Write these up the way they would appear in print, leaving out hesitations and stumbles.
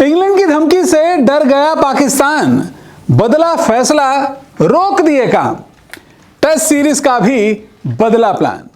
England की धमकी से डर गया पाकिस्तान, बदला फैसला, रोक दिए काम। टेस्ट सीरीज का भी बदला प्लान।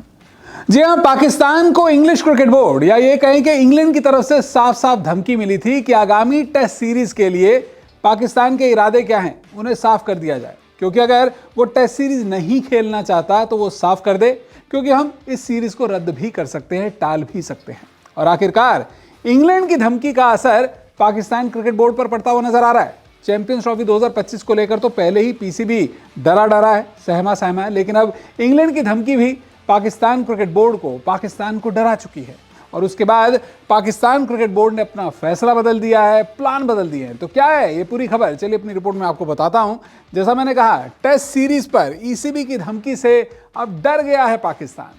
जी हां, पाकिस्तान को इंग्लिश क्रिकेट बोर्ड या ये कहें कि इंग्लैंड की तरफ से साफ साफ धमकी मिली थी कि आगामी टेस्ट सीरीज के लिए पाकिस्तान के इरादे क्या हैं उन्हें साफ कर दिया जाए, क्योंकि अगर वो टेस्ट सीरीज नहीं खेलना चाहता तो वो साफ कर दे, क्योंकि हम इस सीरीज को रद्द भी कर सकते हैं, टाल भी सकते हैं। और आखिरकार इंग्लैंड की धमकी का असर पाकिस्तान क्रिकेट बोर्ड पर पड़ता हुआ नजर आ रहा है। चैंपियंस ट्रॉफी 2025 को लेकर तो पहले ही पीसीबी डरा है, सहमा सहमा है, लेकिन अब इंग्लैंड की धमकी भी पाकिस्तान क्रिकेट बोर्ड को, पाकिस्तान को डरा चुकी है। और उसके बाद पाकिस्तान क्रिकेट बोर्ड ने अपना फैसला बदल दिया है, प्लान बदल दिए हैं। तो क्या है ये पूरी खबर, चलिए अपनी रिपोर्ट में आपको बताता हूं। जैसा मैंने कहा, टेस्ट सीरीज पर ईसीबी की धमकी से अब डर गया है पाकिस्तान।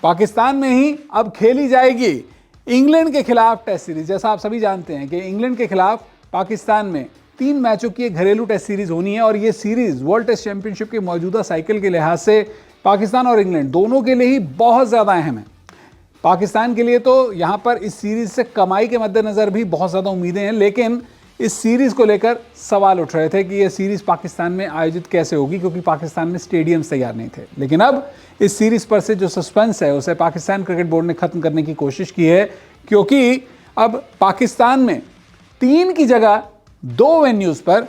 पाकिस्तान में ही अब खेली जाएगी इंग्लैंड के खिलाफ टेस्ट सीरीज। जैसा आप सभी जानते हैं कि इंग्लैंड के खिलाफ पाकिस्तान में 3 मैचों की एक घरेलू टेस्ट सीरीज होनी है, और ये सीरीज वर्ल्ड टेस्ट चैंपियनशिप के मौजूदा साइकिल के लिहाज से पाकिस्तान और इंग्लैंड दोनों के लिए ही बहुत ज़्यादा अहम है। पाकिस्तान के लिए तो यहाँ पर इस सीरीज से कमाई के मद्देनज़र भी बहुत ज़्यादा उम्मीदें हैं, लेकिन इस सीरीज़ को लेकर सवाल उठ रहे थे कि यह सीरीज़ पाकिस्तान में आयोजित कैसे होगी, क्योंकि पाकिस्तान में स्टेडियम्स तैयार नहीं थे। लेकिन अब इस सीरीज़ पर से जो सस्पेंस है उसे पाकिस्तान क्रिकेट बोर्ड ने ख़त्म करने की कोशिश की है, क्योंकि अब पाकिस्तान में 3 की जगह 2 वेन्यूज़ पर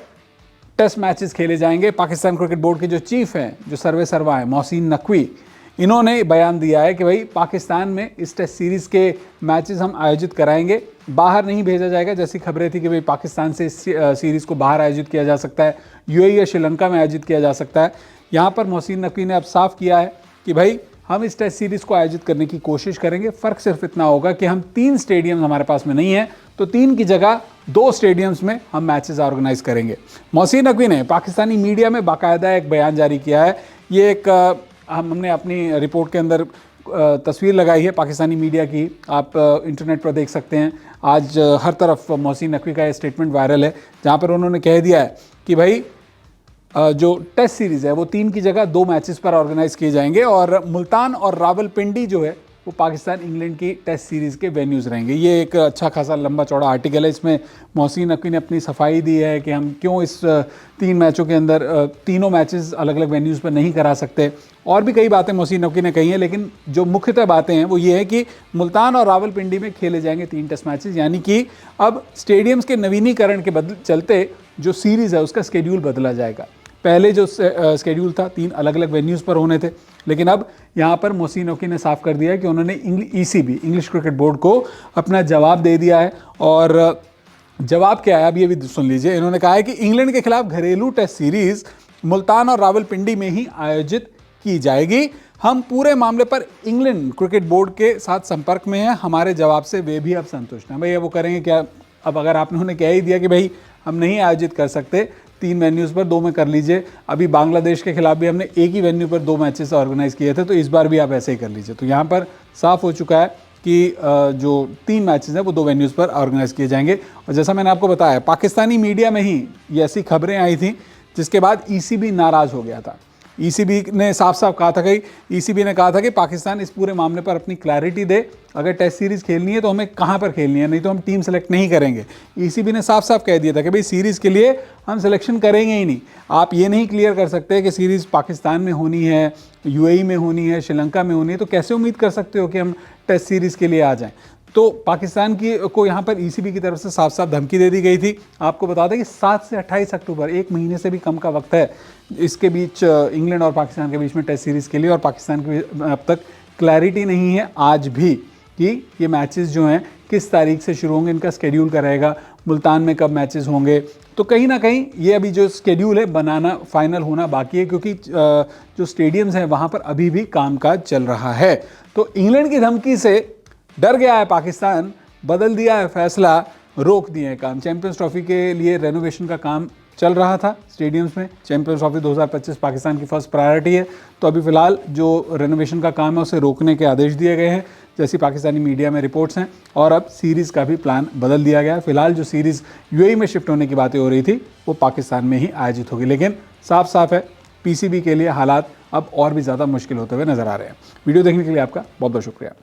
टेस्ट मैचेस खेले जाएंगे। पाकिस्तान क्रिकेट बोर्ड के जो चीफ हैं, जो सर्वे सर्वा हैं, मोहसिन नकवी, इन्होंने बयान दिया है कि भाई पाकिस्तान में इस टेस्ट सीरीज़ के मैचेस हम आयोजित कराएंगे, बाहर नहीं भेजा जाएगा। जैसी खबरें थी कि भाई पाकिस्तान से इस सीरीज़ को बाहर आयोजित किया जा सकता है, यूएई या श्रीलंका में आयोजित किया जा सकता है। यहाँ पर मोहसिन नकवी ने अब साफ किया है कि भाई हम इस टेस्ट सीरीज़ को आयोजित करने की कोशिश करेंगे। फ़र्क सिर्फ इतना होगा कि हम 3 स्टेडियम हमारे पास में नहीं है, तो 3 की जगह 2 स्टेडियम्स में हम मैचेस ऑर्गेनाइज करेंगे। मोहसिन नकवी ने पाकिस्तानी मीडिया में बाकायदा एक बयान जारी किया है। ये एक हमने अपनी रिपोर्ट के अंदर तस्वीर लगाई है पाकिस्तानी मीडिया की, आप इंटरनेट पर देख सकते हैं। आज हर तरफ मोहसिन नकवी का ये स्टेटमेंट वायरल है, जहाँ पर उन्होंने कह दिया है कि भाई जो टेस्ट सीरीज़ है वो 3 की जगह 2 मैचेस पर ऑर्गेनाइज किए जाएंगे, और मुल्तान और रावलपिंडी जो है वो पाकिस्तान इंग्लैंड की टेस्ट सीरीज़ के वेन्यूज़ रहेंगे। ये एक अच्छा खासा लंबा चौड़ा आर्टिकल है। इसमें मोहसिन नकवी ने अपनी सफाई दी है कि हम क्यों इस 3 मैचों के अंदर तीनों मैचेस अलग अलग वेन्यूज़ पर नहीं करा सकते, और भी कई बातें मोहसिन नकवी ने कही हैं। लेकिन जो मुख्यतः बातें हैं वो ये है कि मुल्तान और रावलपिंडी में खेले जाएंगे 3 टेस्ट मैचेस, यानी कि अब स्टेडियम्स के नवीनीकरण के चलते जो सीरीज़ है उसका स्केड्यूल बदला जाएगा। पहले जो स्केड्यूल था 3 अलग अलग वेन्यूज़ पर होने थे, लेकिन अब यहाँ पर मोहसिन नकवी ने साफ कर दिया है कि उन्होंने ईसीबी, इंग्लिश क्रिकेट बोर्ड को अपना जवाब दे दिया है। और जवाब क्या है अब ये भी सुन लीजिए। इन्होंने कहा है कि इंग्लैंड के खिलाफ घरेलू टेस्ट सीरीज़ मुल्तान और रावलपिंडी में ही आयोजित की जाएगी। हम पूरे मामले पर इंग्लैंड क्रिकेट बोर्ड के साथ संपर्क में हैं, हमारे जवाब से वे भी अब संतुष्ट हैं। भैया वो करेंगे क्या? अब अगर आपने उन्हें कह ही दिया कि भाई हम नहीं आयोजित कर सकते 3 वेन्यूज़ पर, 2 में कर लीजिए। अभी बांग्लादेश के खिलाफ भी हमने एक ही वेन्यू पर 2 मैचेस ऑर्गेनाइज किए थे, तो इस बार भी आप ऐसे ही कर लीजिए। तो यहाँ पर साफ हो चुका है कि जो 3 मैचेस हैं वो 2 वेन्यूज़ पर ऑर्गेनाइज किए जाएंगे। और जैसा मैंने आपको बताया, पाकिस्तानी मीडिया में ही ये ऐसी खबरें आई थी, जिसके बाद ईसीबी नाराज़ हो गया था। ईसीबी ने साफ साफ कहा था कि ईसीबी ने कहा था कि पाकिस्तान इस पूरे मामले पर अपनी क्लैरिटी दे। अगर टेस्ट सीरीज़ खेलनी है तो हमें कहाँ पर खेलनी है, नहीं तो हम टीम सेलेक्ट नहीं करेंगे। ईसीबी ने साफ साफ कह दिया था कि भाई सीरीज़ के लिए हम सिलेक्शन करेंगे ही नहीं। आप ये नहीं क्लियर कर सकते कि सीरीज़ पाकिस्तान में होनी है, यूएई में होनी है, श्रीलंका में होनी है, तो कैसे उम्मीद कर सकते हो कि हम टेस्ट सीरीज़ के लिए आ जाएँ। तो पाकिस्तान को यहाँ पर ईसीबी की तरफ से साफ साफ धमकी दे दी गई थी। आपको बता दें कि 7 से 28 अक्टूबर, 1 महीने से भी कम का वक्त है इसके बीच, इंग्लैंड और पाकिस्तान के बीच में टेस्ट सीरीज़ के लिए। और पाकिस्तान की अब तक क्लैरिटी नहीं है आज भी कि ये मैचेस जो हैं किस तारीख से शुरू होंगे, इनका स्केड्यूल रहेगा, मुल्तान में कब मैचेस होंगे। तो कहीं ना कहीं ये अभी जो स्केड्यूल है बनाना, फाइनल होना बाकी है, क्योंकि जो स्टेडियम्स हैं वहाँ पर अभी भी कामकाज चल रहा है। तो इंग्लैंड की धमकी से डर गया है पाकिस्तान, बदल दिया है फैसला, रोक दिए हैं काम। चैंपियंस ट्रॉफी के लिए रेनोवेशन का काम चल रहा था स्टेडियम्स में। चैंपियंस ट्रॉफी 2025 पाकिस्तान की फर्स्ट प्रायोरिटी है, तो अभी फ़िलहाल जो रेनोवेशन का काम है उसे रोकने के आदेश दिए गए हैं, जैसी पाकिस्तानी मीडिया में रिपोर्ट्स हैं। और अब सीरीज़ का भी प्लान बदल दिया गया है। फिलहाल जो सीरीज़ यूएई में शिफ्ट होने की बातें हो रही थी वो पाकिस्तान में ही आयोजित होगी, लेकिन साफ साफ है पीसीबी के लिए हालात अब और भी ज़्यादा मुश्किल होते हुए नजर आ रहे हैं। वीडियो देखने के लिए आपका बहुत बहुत शुक्रिया।